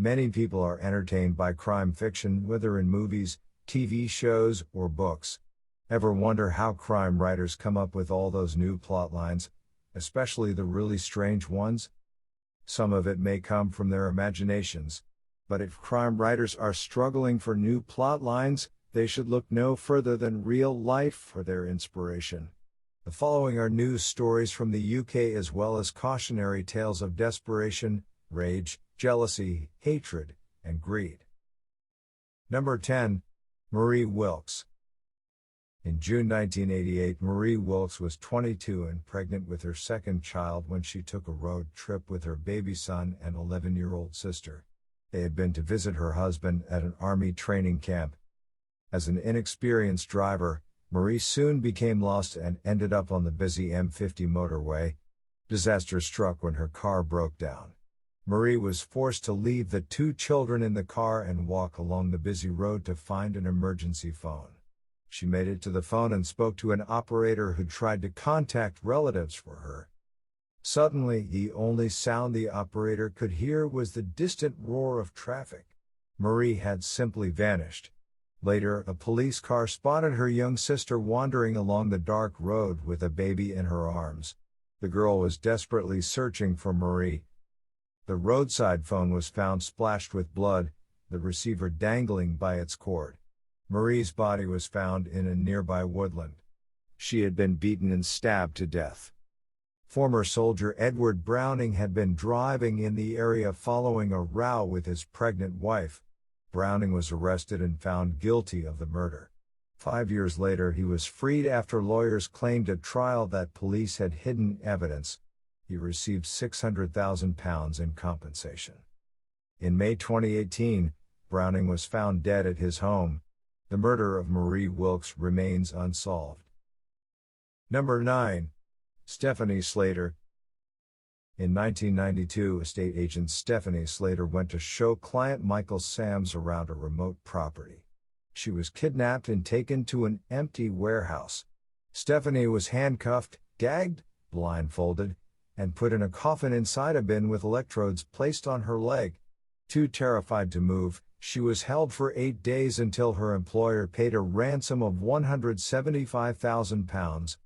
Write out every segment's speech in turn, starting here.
Many people are entertained by crime fiction, whether in movies, TV shows, or books. Ever wonder how crime writers come up with all those new plot lines, especially the really strange ones? Some of it may come from their imaginations. But if crime writers are struggling for new plot lines, they should look no further than real life for their inspiration. The following are news stories from the UK as well as cautionary tales of desperation, rage, jealousy, hatred, and greed. Number 10. Marie Wilks. In June 1988, Marie Wilks was 22 and pregnant with her second child when she took a road trip with her baby son and 11-year-old sister. They had been to visit her husband at an army training camp. As an inexperienced driver, Marie soon became lost and ended up on the busy M50 motorway. Disaster struck when her car broke down. Marie was forced to leave the two children in the car and walk along the busy road to find an emergency phone. She made it to the phone and spoke to an operator who tried to contact relatives for her. Suddenly, the only sound the operator could hear was the distant roar of traffic. Marie had simply vanished. Later, a police car spotted her young sister wandering along the dark road with a baby in her arms. The girl was desperately searching for Marie. The roadside phone was found splashed with blood, the receiver dangling by its cord. Marie's body was found in a nearby woodland. She had been beaten and stabbed to death. Former soldier Edward Browning had been driving in the area following a row with his pregnant wife. Browning was arrested and found guilty of the murder. 5 years later, he was freed after lawyers claimed at trial that police had hidden evidence. He received £600,000 in compensation. In May 2018, Browning was found dead at his home. The murder of Marie Wilks remains unsolved. Number 9. Stephanie Slater. In 1992, estate agent Stephanie Slater went to show client Michael Sams around a remote property. She was kidnapped and taken to an empty warehouse. Stephanie was handcuffed, gagged, blindfolded, and put in a coffin inside a bin with electrodes placed on her leg. Too terrified to move, she was held for 8 days until her employer paid a ransom of £175,000.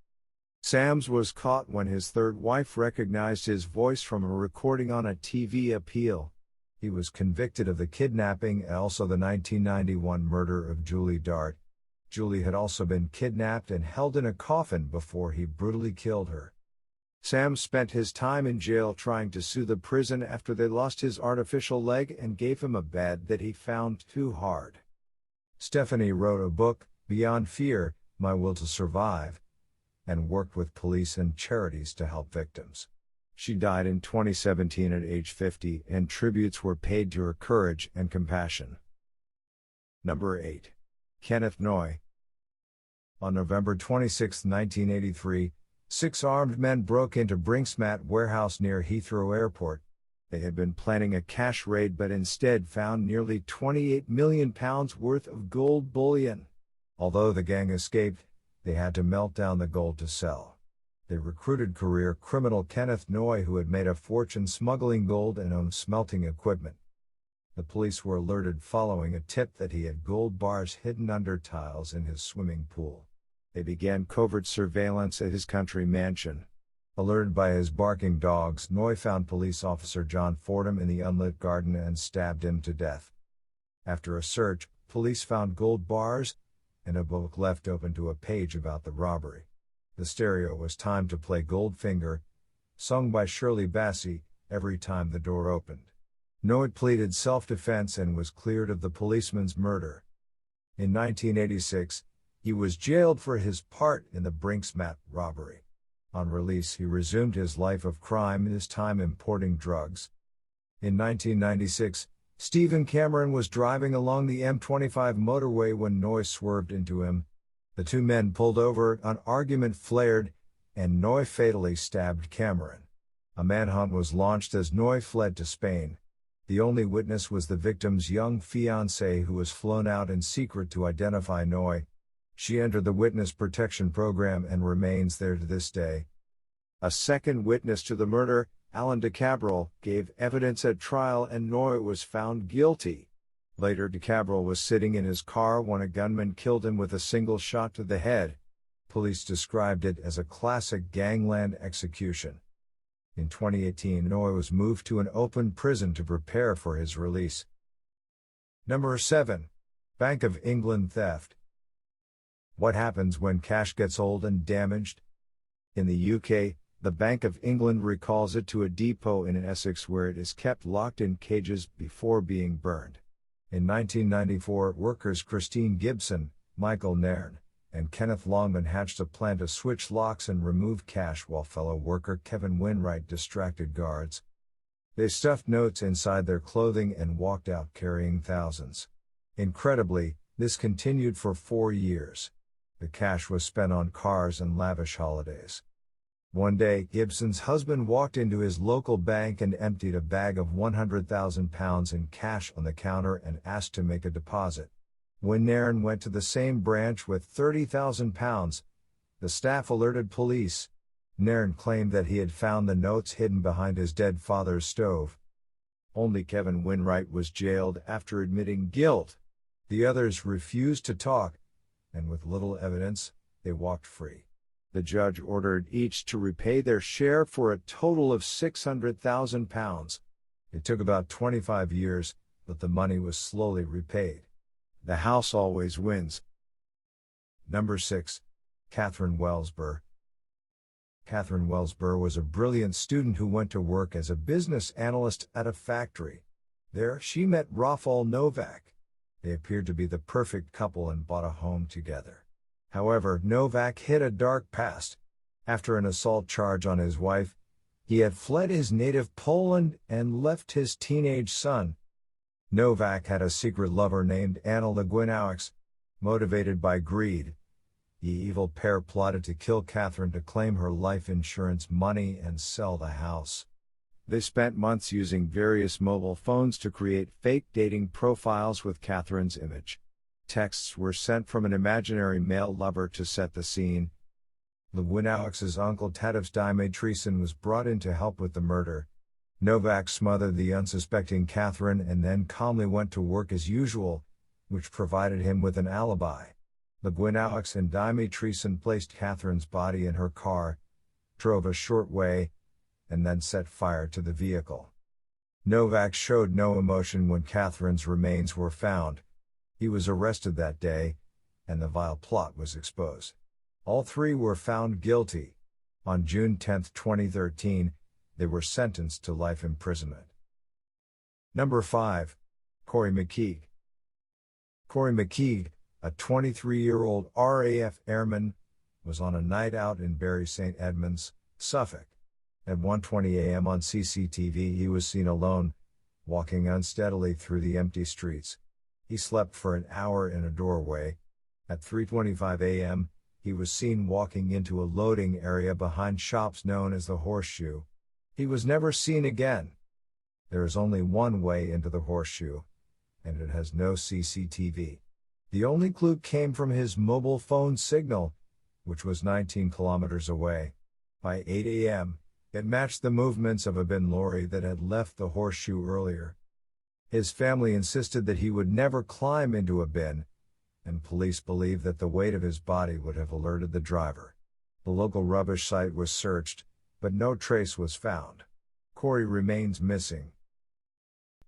Sams was caught when his third wife recognized his voice from a recording on a TV appeal. He was convicted of the kidnapping and also the 1991 murder of Julie Dart. Julie had also been kidnapped and held in a coffin before he brutally killed her. Sam spent his time in jail trying to sue the prison after they lost his artificial leg and gave him a bed that he found too hard. Stephanie wrote a book, Beyond Fear, My Will to Survive, and worked with police and charities to help victims. She died in 2017 at age 50, and tributes were paid to her courage and compassion. Number 8. Kenneth Noye. On November 26, 1983, 6 armed men broke into Brink's-Mat warehouse near Heathrow Airport. They had been planning a cash raid but instead found nearly £28 million worth of gold bullion. Although the gang escaped, they had to melt down the gold to sell. They recruited career criminal Kenneth Noye, who had made a fortune smuggling gold and owned smelting equipment. The police were alerted following a tip that he had gold bars hidden under tiles in his swimming pool. They began covert surveillance at his country mansion. Alerted by his barking dogs, Noye found police officer John Fordham in the unlit garden and stabbed him to death. After a search, police found gold bars and a book left open to a page about the robbery. The stereo was timed to play Goldfinger, sung by Shirley Bassey, every time the door opened. Noye pleaded self-defense and was cleared of the policeman's murder. In 1986, he was jailed for his part in the Brink's-Mat robbery. On release, he resumed his life of crime, this time importing drugs. In 1996, Stephen Cameron was driving along the M25 motorway when Noye swerved into him. The two men pulled over, an argument flared, and Noye fatally stabbed Cameron. A manhunt was launched as Noye fled to Spain. The only witness was the victim's young fiancée, who was flown out in secret to identify Noye. She entered the witness protection program and remains there to this day. A second witness to the murder, Alan DeCabrel, gave evidence at trial and Noye was found guilty. Later, DeCabrel was sitting in his car when a gunman killed him with a single shot to the head. Police described it as a classic gangland execution. In 2018, Noye was moved to an open prison to prepare for his release. Number 7. Bank of England theft. What happens when cash gets old and damaged? In the UK, the Bank of England recalls it to a depot in Essex where it is kept locked in cages before being burned. In 1994, workers Christine Gibson, Michael Nairn, and Kenneth Longman hatched a plan to switch locks and remove cash while fellow worker Kevin Winwright distracted guards. They stuffed notes inside their clothing and walked out carrying thousands. Incredibly, this continued for 4 years. The cash was spent on cars and lavish holidays. One day, Gibson's husband walked into his local bank and emptied a bag of £100,000 in cash on the counter and asked to make a deposit. When Nairn went to the same branch with £30,000, the staff alerted police. Nairn claimed that he had found the notes hidden behind his dead father's stove. Only Kevin Winwright was jailed after admitting guilt. The others refused to talk, and with little evidence, they walked free. The judge ordered each to repay their share for a total of £600,000. It took about 25 years, but the money was slowly repaid. The house always wins. Number 6. Catherine Wells-Burr. Catherine Wells-Burr was a brilliant student who went to work as a business analyst at a factory. There, she met Rafal Novak. They appeared to be the perfect couple and bought a home together. However, Novak hid a dark past. After an assault charge on his wife, he had fled his native Poland and left his teenage son. Novak had a secret lover named Anna Legwinowicz. Motivated by greed, the evil pair plotted to kill Catherine to claim her life insurance money and sell the house. They spent months using various mobile phones to create fake dating profiles with Catherine's image. Texts were sent from an imaginary male lover to set the scene. Legwinowicz's uncle Tadeusz Dymitryson was brought in to help with the murder. Novak smothered the unsuspecting Catherine and then calmly went to work as usual, which provided him with an alibi. Legwinowicz and Dymitryson placed Catherine's body in her car, drove a short way, and then set fire to the vehicle. Novak showed no emotion when Catherine's remains were found. He was arrested that day, and the vile plot was exposed. All three were found guilty. On June 10, 2013, they were sentenced to life imprisonment. Number 5. Corrie McKeague. Corrie McKeague, a 23-year-old RAF airman, was on a night out in Bury St Edmunds, Suffolk. At 1:20 a.m. on CCTV he was seen alone, walking unsteadily through the empty streets. He slept for an hour in a doorway. At 3:25 a.m., he was seen walking into a loading area behind shops known as the Horseshoe. He was never seen again. There is only one way into the Horseshoe, and it has no CCTV. The only clue came from his mobile phone signal, which was 19 kilometers away. By 8 a.m., it matched the movements of a bin lorry that had left the Horseshoe earlier. His family insisted that he would never climb into a bin, and police believed that the weight of his body would have alerted the driver. The local rubbish site was searched, but no trace was found. Corrie remains missing.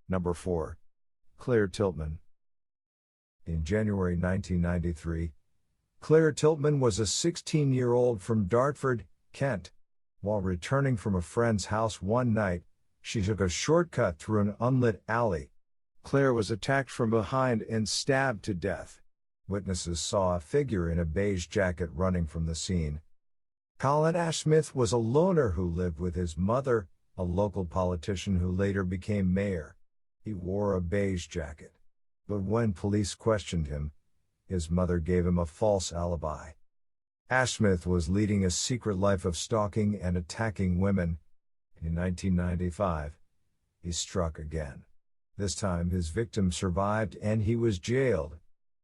Number 4. Claire Tiltman. In January 1993, Claire Tiltman was a 16-year-old from Dartford, Kent. While returning from a friend's house one night, she took a shortcut through an unlit alley. Claire was attacked from behind and stabbed to death. Witnesses saw a figure in a beige jacket running from the scene. Colin Ashsmith was a loner who lived with his mother, a local politician who later became mayor. He wore a beige jacket. But when police questioned him, his mother gave him a false alibi. Ashsmith was leading a secret life of stalking and attacking women. In 1995, he struck again. This time his victim survived and he was jailed.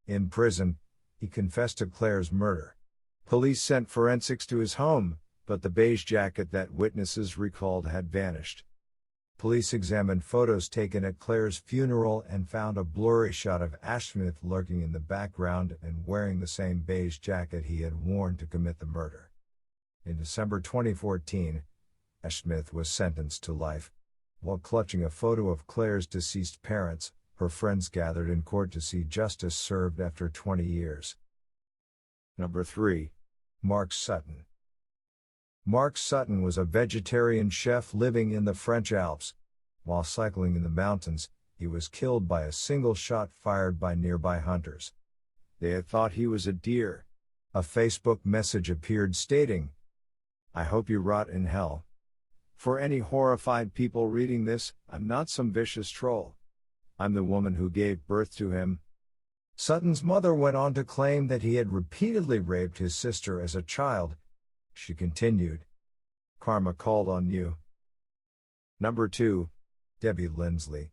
In prison, he confessed to Claire's murder. Police sent forensics to his home, but the beige jacket that witnesses recalled had vanished. Police examined photos taken at Claire's funeral and found a blurry shot of Ashsmith lurking in the background and wearing the same beige jacket he had worn to commit the murder. In December 2014, Ashsmith was sentenced to life. While clutching a photo of Claire's deceased parents, her friends gathered in court to see justice served after 20 years. Number 3. Marc Sutton. Marc Sutton was a vegetarian chef living in the French Alps. While cycling in the mountains, he was killed by a single shot fired by nearby hunters. They had thought he was a deer. A Facebook message appeared stating, "I hope you rot in hell. For any horrified people reading this, I'm not some vicious troll. I'm the woman who gave birth to him." Sutton's mother went on to claim that he had repeatedly raped his sister as a child. She continued, "Karma called on you." Number 2. Debbie Linsley.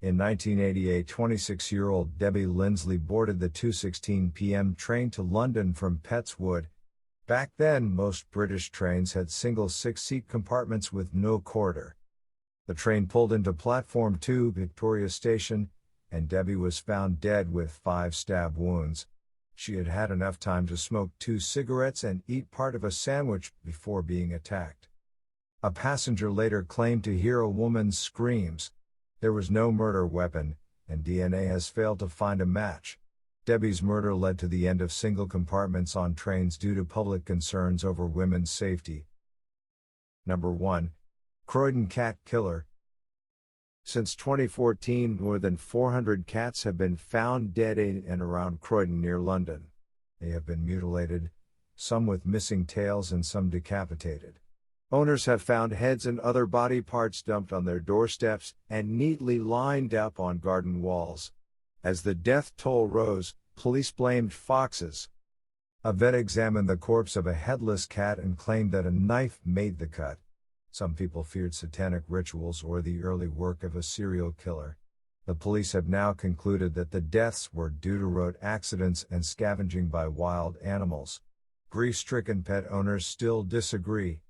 In 1988, 26-year-old Debbie Linsley boarded the 2:16 p.m. train to London from Petts Wood. Back then, most British trains had single 6-seat compartments with no corridor. The train pulled into Platform 2, Victoria Station, and Debbie was found dead with 5 stab wounds. She had had enough time to smoke 2 cigarettes and eat part of a sandwich before being attacked. A passenger later claimed to hear a woman's screams. There was no murder weapon, and DNA has failed to find a match. Debbie's murder led to the end of single compartments on trains due to public concerns over women's safety. Number 1. Croydon Cat Killer. Since 2014, more than 400 cats have been found dead in and around Croydon near London. They have been mutilated, some with missing tails and some decapitated. Owners have found heads and other body parts dumped on their doorsteps and neatly lined up on garden walls. As the death toll rose, police blamed foxes. A vet examined the corpse of a headless cat and claimed that a knife made the cut. Some people feared satanic rituals or the early work of a serial killer. The police have now concluded that the deaths were due to road accidents and scavenging by wild animals. Grief-stricken pet owners still disagree.